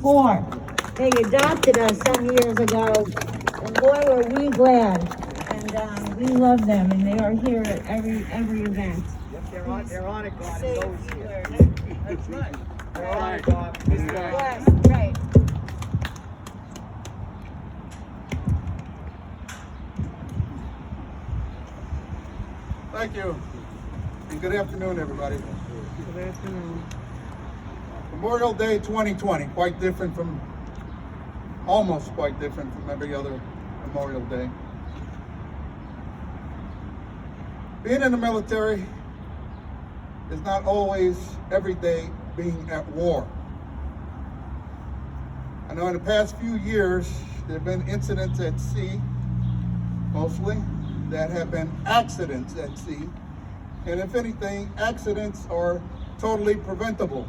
4. They adopted us some years ago, and boy, were we glad. And we love them, and they are here at every event. Yep, they're on it, God. Say It's a always few here. words. That's right. They're on Right. it, God. This way. Yes, right. Thank you, and good afternoon, everybody. Good afternoon. Memorial Day 2020, almost quite different from every other Memorial Day. Being in the military is not always every day being at war. I know in the past few years, there have been incidents at sea, mostly, that have been accidents at sea. And if anything, accidents are totally preventable.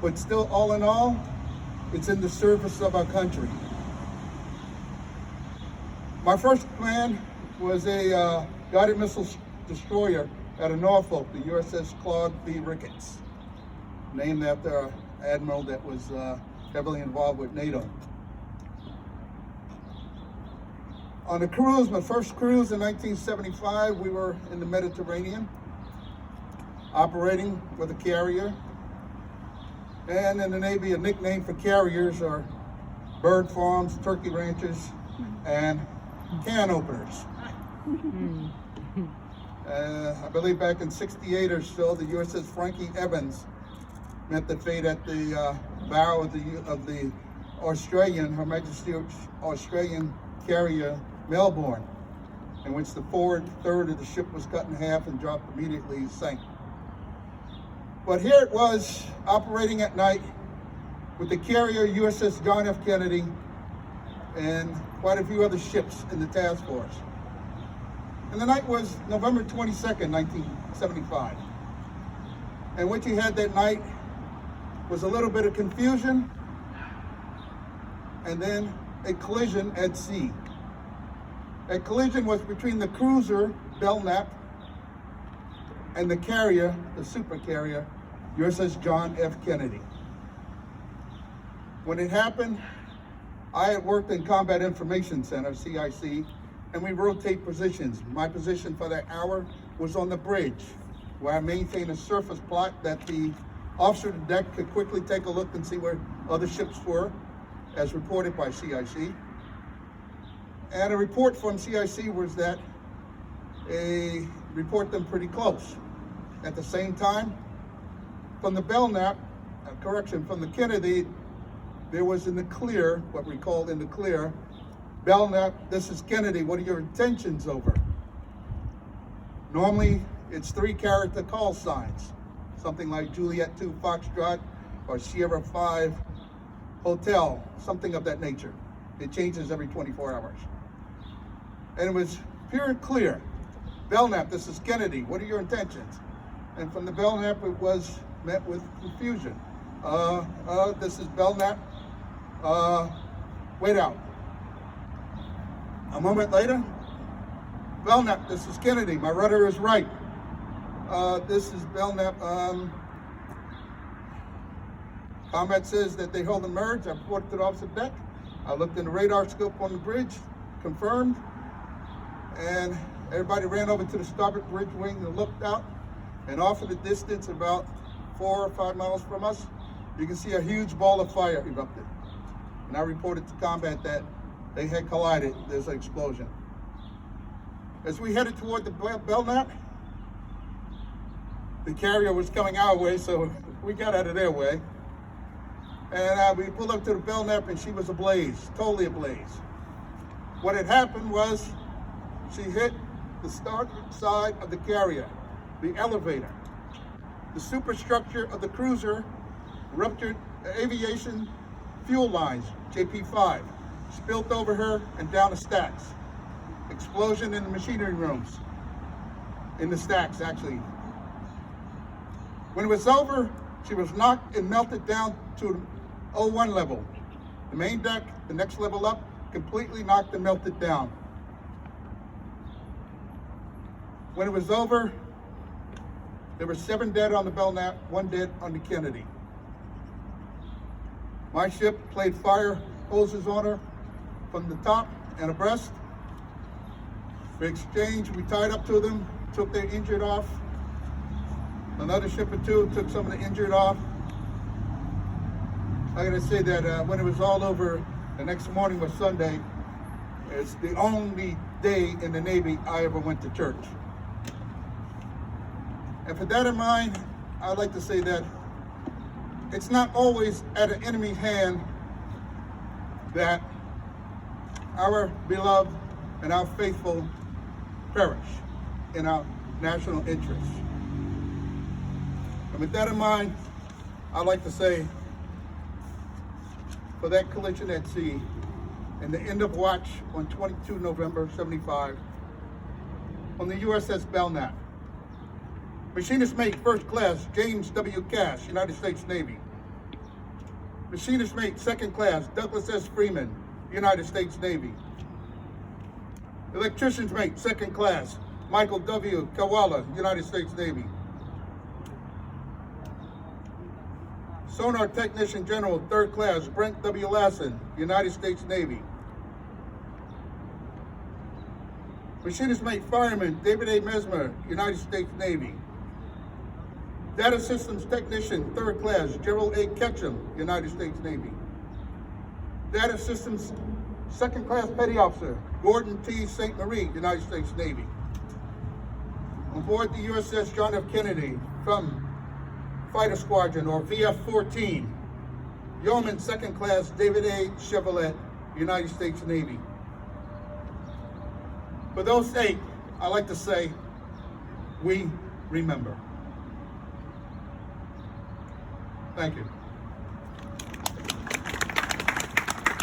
But still, all in all, it's in the service of our country. My first command was a guided missile destroyer out of Norfolk, the USS John F, named after an admiral that was heavily involved with NATO. On a cruise, my first cruise in 1975, we were in the Mediterranean, operating with a carrier. And in the Navy, a nickname for carriers are bird farms, turkey ranches, and can openers. I believe back in '68 or so, the USS Frankie Evans met the fate at the bow of the Australian, Her Majesty Australian carrier Melbourne, in which the forward third of the ship was cut in half and dropped immediately and sank. But here it was, operating at night with the carrier USS John F Kennedy and quite a few other ships in the task force. And the night was November 22nd, 1975. And what you had that night was a little bit of confusion and then a collision at sea. That collision was between the cruiser Belknap and the carrier, the supercarrier, USS John F Kennedy. When it happened, I had worked in Combat Information Center, CIC, and we rotate positions. My position for that hour was on the bridge, where I maintained a surface plot that the officer of the deck could quickly take a look and see where other ships were, as reported by CIC. And a report from CIC was that report them pretty close. At the same time, from the Belknap, from the Kennedy, there was in the clear, what we called in the clear, Belknap, this is Kennedy, what are your intentions over? Normally, it's 3-character call signs, something like Juliet 2 Foxtrot or Sierra 5 Hotel, something of that nature. It changes every 24 hours. And it was pure and clear. Belknap, this is Kennedy, what are your intentions? And from the Belknap, it was met with confusion. This is Belknap, wait out. A moment later, Belknap, this is Kennedy, my rudder is right. This is Belknap, combat says that they hold the merge. I reported to the officer deck. I looked in the radar scope on the bridge, confirmed, and everybody ran over to the starboard bridge wing and looked out, and off in the distance, about 4 or 5 miles from us, you can see a huge ball of fire erupted. And I reported to combat that they had collided. There's an explosion. As we headed toward the Belknap, the carrier was coming our way, so we got out of their way. And we pulled up to the Belknap, and she was ablaze, totally ablaze. What had happened was she hit the starboard side of the carrier, the elevator. The superstructure of the cruiser ruptured aviation fuel lines, JP5, spilled over her and down the stacks. Explosion in the machinery rooms, in the stacks actually. When it was over, she was knocked and melted down to 01 level. The main deck, the next level up, completely knocked and melted down. When it was over, there were 7 dead on the Belknap, 1 dead on the Kennedy. My ship played fire hoses on her from the top and abreast. We exchanged, we tied up to them, took their injured off. Another ship or two took some of the injured off. I gotta say that when it was all over, the next morning was Sunday. It's the only day in the Navy I ever went to church. And for that in mind, I'd like to say that it's not always at an enemy's hand that our beloved and our faithful perish in our national interests. And with that in mind, I'd like to say, for that collision at sea and the end of watch on 22 November 75 on the USS Belknap, Machinist Mate First Class James W. Cash, United States Navy. Machinist Mate Second Class Douglas S. Freeman, United States Navy. Electrician's Mate Second Class Michael W. Kawala, United States Navy. Sonar Technician General Third Class Brent W. Lassen, United States Navy. Machinist Mate Fireman David A. Mesmer, United States Navy. Data Systems Technician Third Class Gerald A. Ketchum, United States Navy. Data Systems Second Class Petty Officer Gordon T. St. Marie, United States Navy. On board the USS John F. Kennedy from Fighter Squadron, or VF-14, Yeoman Second Class David A. Chevrolet, United States Navy. For those 8, I like to say, we remember. Thank you.